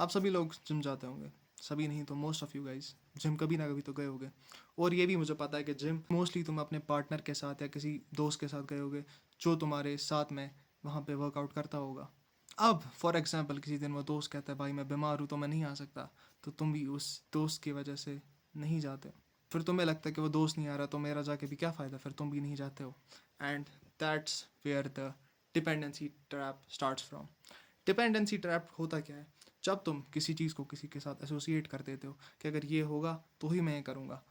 आप सभी लोग जिम जाते होंगे, सभी नहीं तो most of you guys gym कभी ना कभी तो गए होगे। और ये भी मुझे पता है कि जिम मोस्टली तुम अपने पार्टनर के साथ या किसी दोस्त के साथ गए होगे जो तुम्हारे साथ में वहाँ पे वर्कआउट करता होगा। अब फॉर एग्जांपल किसी दिन वो दोस्त कहता है भाई मैं बीमार हूँ तो मैं नहीं आ सकता, तो तुम भी उस दोस्त की वजह से नहीं जाते हो। फिर तुम्हें लगता है कि वो दोस्त नहीं आ रहा तो मेरा जाके भी क्या फ़ायदा, फिर तुम भी नहीं जाते हो। And that's where the dependency trap starts from. Dependency trap होता क्या है, जब तुम किसी चीज़ को किसी के साथ एसोसिएट कर देते हो कि अगर ये होगा तो ही मैं ये करूँगा,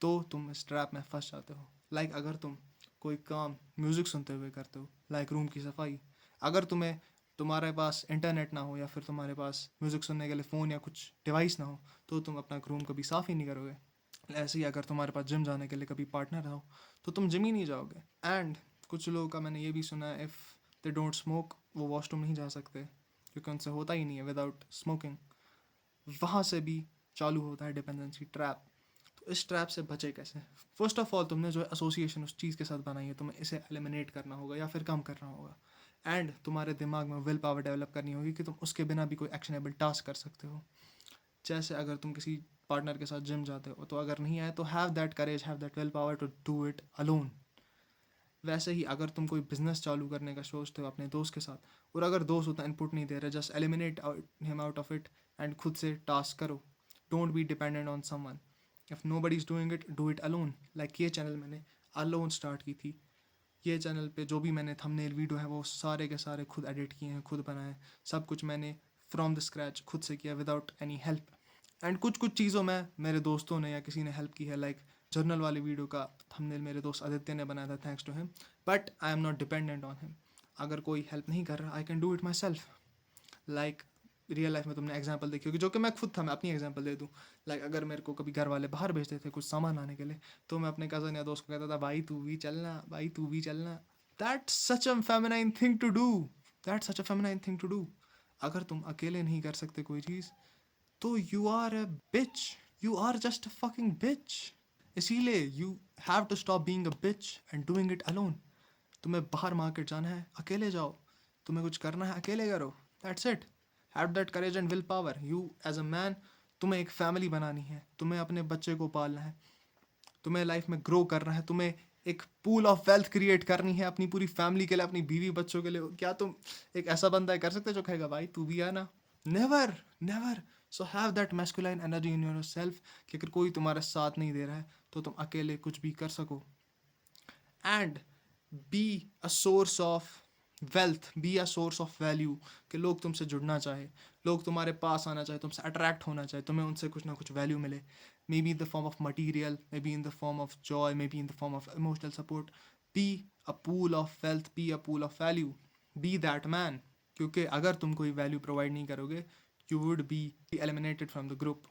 तो तुम इस ट्रैप में फंस जाते हो। लाइक अगर तुम कोई काम म्यूज़िक सुनते हुए करते हो, लाइक रूम की सफाई, अगर तुम्हारे पास इंटरनेट ना हो या फिर तुम्हारे पास म्यूज़िक सुनने के लिए फ़ोन या कुछ डिवाइस ना हो तो तुम अपना रूम कभी साफ़ ही नहीं करोगे। ऐसे ही अगर तुम्हारे पास जिम जाने के लिए कभी पार्टनर ना हो तो तुम जिम ही नहीं जाओगे। एंड कुछ लोगों का मैंने ये भी सुना है, इफ़ दे डोंट स्मोक वो वॉशरूम नहीं जा सकते क्योंकि उनसे होता ही नहीं है विदाउट स्मोकिंग। वहाँ से भी चालू होता है डिपेंडेंसी ट्रैप। तो इस ट्रैप से बचे कैसे? फर्स्ट ऑफ ऑल तुमने जो एसोसिएशन उस चीज़ के साथ बनाई है तुम्हें इसे एलिमिनेट करना होगा या फिर कम करना होगा। एंड तुम्हारे दिमाग में विल पावर डेवलप करनी होगी कि तुम उसके बिना भी कोई एक्शनेबल टास्क कर सकते हो। जैसे अगर तुम किसी पार्टनर के साथ जिम जाते हो तो अगर नहीं आए तो have that courage, have that will power to do it alone. वैसे ही अगर तुम कोई बिजनेस चालू करने का सोचते हो अपने दोस्त के साथ और अगर दोस्त उतना इनपुट नहीं दे रहा, just eliminate him out of it and खुद से टास्क करो। Don't be dependent on someone. If nobody is doing it, do it alone. Like ये चैनल मैंने अलोन स्टार्ट की थी। ये चैनल पे जो भी मैंने थंबनेल वीडियो है वो सारे के सारे खुद एडिट किए हैं, खुद बनाए। सब कुछ मैंने फ्रॉम द स्क्रैच खुद से किया विदाउट एनी हेल्प। एंड कुछ कुछ चीज़ों में मेरे दोस्तों ने या किसी ने हेल्प की है, लाइक जर्नल वाली वीडियो का थंबनेल मेरे दोस्त आदित्य ने बनाया था, thanks to him. But I am not dependent on him. अगर कोई हेल्प नहीं कर रहा I can do it myself. Like real life में तुमने एग्जाम्पल देखी होगी, जो कि मैं खुद था, मैं अपनी एग्जाम्पल दे दूँ। लाइक अगर मेरे को कभी घर वाले बाहर भेजते थे कुछ सामान लाने के लिए तो मैं अपने कज़न या दोस्त को कहता था भाई तू भी चलना, भाई तू भी चलना। That's such a feminine thing to do. That's such a feminine thing to do. अगर तुम अकेले नहीं कर सकते कोई चीज़ तो you are a bitch, you are just a fucking bitch. इसीलिए you have to stop being a bitch and doing it alone. तुम्हें बाहर मार्केट जाना है अकेले जाओ, तुम्हें कुछ करना है अकेले करो। That's it. Have that courage and will power. You as a man, तुम्हें एक फैमिली बनानी है, तुम्हें अपने बच्चे को पालना है, तुम्हें लाइफ में ग्रो करना है, तुम्हें एक पूल ऑफ वेल्थ क्रिएट करनी है अपनी पूरी फैमिली के लिए, अपनी बीवी बच्चों के लिए। क्या तुम एक ऐसा बंदा कर सकते हो जो कहेगा भाई तू भी आना? Never, never. So have that masculine energy in your self कि अगर कोई तुम्हारा साथ नहीं दे रहा है तो तुम अकेले कुछ भी कर सको। And be a source of wealth, be a source of value. कि लोग तुमसे जुड़ना चाहे, लोग तुम्हारे पास आना चाहे, तुमसे अट्रैक्ट होना चाहे, तुम्हें उनसे कुछ ना कुछ वैल्यू मिले। Maybe in the form of material, maybe in the form of joy, maybe in the form of emotional support. Be a pool of wealth, be a pool of value, be that man. क्योंकि अगर तुम कोई value provide नहीं करोगे you would be eliminated from the group,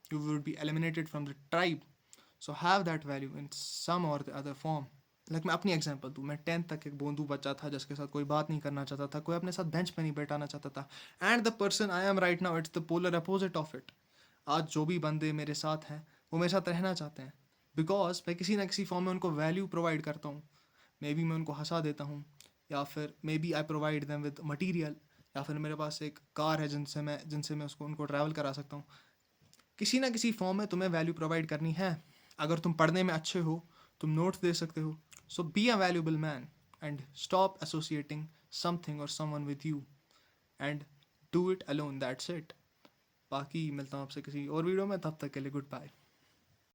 you would be eliminated from the tribe. So have that value in some or the other form. Like मैं अपनी example दूँ, मैं 10th तक एक बोंदू बच्चा था जिसके साथ कोई बात नहीं करना चाहता था, कोई अपने साथ बेंच पे नहीं बैठाना चाहता था। And the person I am right now it's the polar opposite of it. आज जो भी बंदे मेरे साथ हैं वो मेरे साथ रहना चाहते हैं बिकॉज मैं किसी ना किसी फॉर्म में उनको वैल्यू प्रोवाइड करता हूँ। मे बी मैं उनको हंसा देता हूँ, या फिर maybe I provide them with material, या फिर मेरे पास एक कार है जिनसे मैं उसको उनको ट्रैवल करा सकता हूँ। किसी ना किसी फॉर्म में तुम्हें वैल्यू प्रोवाइड करनी है। अगर तुम पढ़ने में अच्छे हो तुम नोट्स दे सकते हो। So be a valuable man and stop associating something और someone with you and do it alone. That's it. बाकी मिलता हूँ आपसे किसी और वीडियो में, तब तक के लिए गुड बाय।